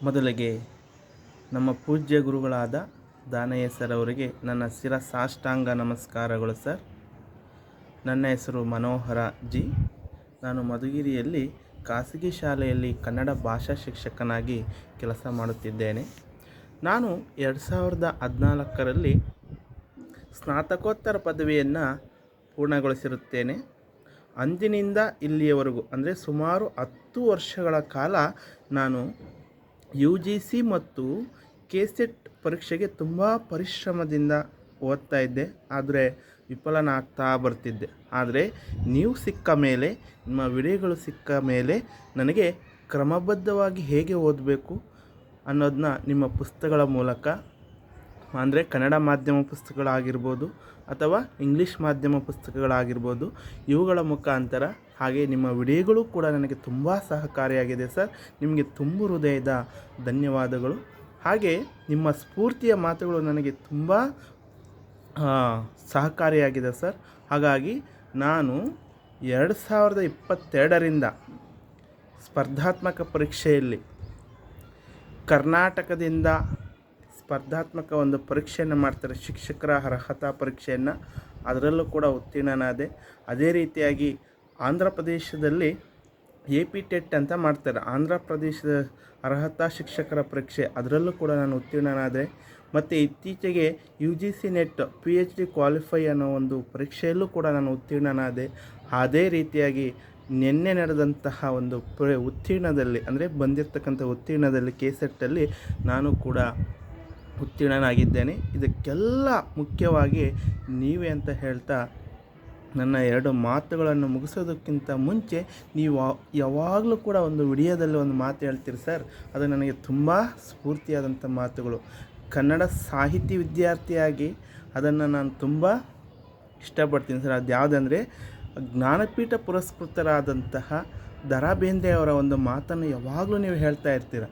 ಮೊದಲಿಗೆ ನಮ್ಮ ಪೂಜ್ಯ ಗುರುಗಳಾದ ದಾನಯ್ಯ ಸರ್ ಅವರಿಗೆ ನನ್ನ ಸಾಷ್ಟಾಂಗ ನಮಸ್ಕಾರಗಳು ಸರ್. ನನ್ನ ಹೆಸರು ಮನೋಹರ ಜಿ. ನಾನು ಮಧುಗಿರಿಯಲ್ಲಿ ಖಾಸಗಿ ಶಾಲೆಯಲ್ಲಿ ಕನ್ನಡ ಭಾಷಾ ಶಿಕ್ಷಕನಾಗಿ ಕೆಲಸ ಮಾಡುತ್ತಿದ್ದೇನೆ. ನಾನು 2014ರಲ್ಲಿ ಸ್ನಾತಕೋತ್ತರ ಪದವಿಯನ್ನು ಪೂರ್ಣಗೊಳಿಸಿರುತ್ತೇನೆ. ಅಂದಿನಿಂದ ಇಲ್ಲಿಯವರೆಗೂ ಅಂದರೆ ಸುಮಾರು 10 ವರ್ಷಗಳ ಕಾಲ ನಾನು UGC ಮತ್ತು KCET ಪರೀಕ್ಷೆಗೆ ತುಂಬ ಪರಿಶ್ರಮದಿಂದ ಓದ್ತಾ ಇದ್ದೆ. ಆದರೆ ವಿಫಲನಾಗ್ತಾ ಬರ್ತಿದ್ದೆ. ಆದರೆ ನೀವು ಸಿಕ್ಕ ಮೇಲೆ, ನಿಮ್ಮ ವಿಡಿಯೋಗಳು ಸಿಕ್ಕ ಮೇಲೆ ನನಗೆ ಕ್ರಮಬದ್ಧವಾಗಿ ಹೇಗೆ ಓದಬೇಕು ಅನ್ನೋದನ್ನ ನಿಮ್ಮ ಪುಸ್ತಕಗಳ ಮೂಲಕ, ಅಂದರೆ ಕನ್ನಡ ಮಾಧ್ಯಮ ಪುಸ್ತಕಗಳಾಗಿರ್ಬೋದು ಅಥವಾ ಇಂಗ್ಲೀಷ್ ಮಾಧ್ಯಮ ಪುಸ್ತಕಗಳಾಗಿರ್ಬೋದು, ಇವುಗಳ ಮುಖಾಂತರ ಹಾಗೆ ನಿಮ್ಮ ವಿಡಿಯೋಗಳು ಕೂಡ ನನಗೆ ತುಂಬ ಸಹಕಾರಿಯಾಗಿದೆ ಸರ್. ನಿಮಗೆ ತುಂಬ ಹೃದಯದ ಧನ್ಯವಾದಗಳು. ಹಾಗೆ ನಿಮ್ಮ ಸ್ಫೂರ್ತಿಯ ಮಾತುಗಳು ನನಗೆ ತುಂಬ ಸಹಕಾರಿಯಾಗಿದೆ ಸರ್. ಹಾಗಾಗಿ ನಾನು 2022ರಿಂದ ಸ್ಪರ್ಧಾತ್ಮಕ ಪರೀಕ್ಷೆಯಲ್ಲಿ ಕರ್ನಾಟಕದಿಂದ ಸ್ಪರ್ಧಾತ್ಮಕ ಒಂದು ಪರೀಕ್ಷೆಯನ್ನು ಮಾಡ್ತಾರೆ, ಶಿಕ್ಷಕರ ಅರ್ಹತಾ ಪರೀಕ್ಷೆಯನ್ನು. ಅದರಲ್ಲೂ ಕೂಡ ಉತ್ತೀರ್ಣನಾದೆ. ಅದೇ ರೀತಿಯಾಗಿ ಆಂಧ್ರ ಪ್ರದೇಶದಲ್ಲಿ APTET ಅಂತ ಮಾಡ್ತಾರೆ, ಆಂಧ್ರ ಪ್ರದೇಶದ ಅರ್ಹತಾ ಶಿಕ್ಷಕರ ಪರೀಕ್ಷೆ. ಅದರಲ್ಲೂ ಕೂಡ ನಾನು ಉತ್ತೀರ್ಣನಾದೆ. ಮತ್ತು ಇತ್ತೀಚೆಗೆ UGC NET PhD ಕ್ವಾಲಿಫೈ ಅನ್ನೋ ಒಂದು ಪರೀಕ್ಷೆಯಲ್ಲೂ ಕೂಡ ನಾನು ಉತ್ತೀರ್ಣನಾದೆ. ಅದೇ ರೀತಿಯಾಗಿ ನಿನ್ನೆ ನಡೆದಂತಹ ಒಂದು ಉತ್ತೀರ್ಣದಲ್ಲಿ, ಅಂದರೆ ಬಂದಿರತಕ್ಕಂಥ ಉತ್ತೀರ್ಣದಲ್ಲಿ KCETಲ್ಲಿ ನಾನು ಕೂಡ ಉತ್ತೀರ್ಣನಾಗಿದ್ದೇನೆ. ಇದಕ್ಕೆಲ್ಲ ಮುಖ್ಯವಾಗಿ ನೀವೇ ಅಂತ ಹೇಳ್ತಾ ನನ್ನ 2 ಮಾತುಗಳನ್ನು ಮುಗಿಸೋದಕ್ಕಿಂತ ಮುಂಚೆ, ನೀವು ಯಾವಾಗಲೂ ಕೂಡ ಒಂದು ವಿಡಿಯೋದಲ್ಲಿ ಒಂದು ಮಾತು ಹೇಳ್ತೀರಿ ಸರ್, ಅದು ನನಗೆ ತುಂಬ ಸ್ಫೂರ್ತಿಯಾದಂಥ ಮಾತುಗಳು. ಕನ್ನಡ ಸಾಹಿತ್ಯ ವಿದ್ಯಾರ್ಥಿಯಾಗಿ ಅದನ್ನು ನಾನು ತುಂಬ ಇಷ್ಟಪಡ್ತೀನಿ ಸರ್. ಅದು ಯಾವುದಂದರೆ, ಜ್ಞಾನಪೀಠ ಪುರಸ್ಕೃತರಾದಂತಹ ದ.ರಾ ಬೇಂದ್ರೆ ಅವರ ಒಂದು ಮಾತನ್ನು ಯಾವಾಗಲೂ ನೀವು ಹೇಳ್ತಾ ಇರ್ತೀರ.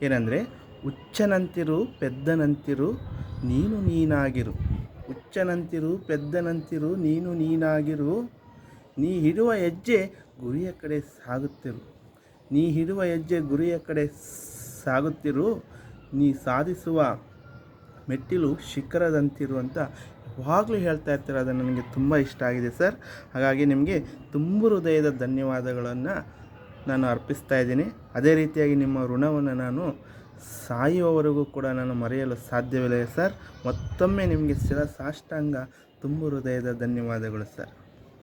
ಏನಂದರೆ, ಹುಚ್ಚನಂತಿರು ಪೆದ್ದನಂತಿರು ನೀನು ನೀನಾಗಿರು, ಹುಚ್ಚನಂತಿರು ಪೆದ್ದನಂತಿರು ನೀನು ನೀನಾಗಿರು, ನೀ ಹಿಡುವ ಹೆಜ್ಜೆ ಗುರಿಯ ಕಡೆ ಸಾಗುತ್ತಿರು, ನೀ ಹಿಡುವ ಹೆಜ್ಜೆ ಗುರಿಯ ಕಡೆ ಸಾಗುತ್ತಿರು, ನೀ ಸಾಧಿಸುವ ಮೆಟ್ಟಿಲು ಶಿಖರದಂತಿರು ಅಂತ ಯಾವಾಗಲೂ ಹೇಳ್ತಾ ಇರ್ತಾರೆ. ಅದು ನನಗೆ ತುಂಬ ಇಷ್ಟ ಆಗಿದೆ ಸರ್. ಹಾಗಾಗಿ ನಿಮಗೆ ತುಂಬ ಹೃದಯದ ಧನ್ಯವಾದಗಳನ್ನು ನಾನು ಅರ್ಪಿಸ್ತಾ ಇದ್ದೀನಿ. ಅದೇ ರೀತಿಯಾಗಿ ನಿಮ್ಮ ಋಣವನ್ನು ನಾನು ಸಾಯುವವರೆಗೂ ಕೂಡ ನಾನು ಮರೆಯಲು ಸಾಧ್ಯವಿಲ್ಲ ಸರ್. ಮತ್ತೊಮ್ಮೆ ನಿಮಗೆ ಸಾಷ್ಟಾಂಗ ತುಂಬ ಹೃದಯದ ಧನ್ಯವಾದಗಳು ಸರ್.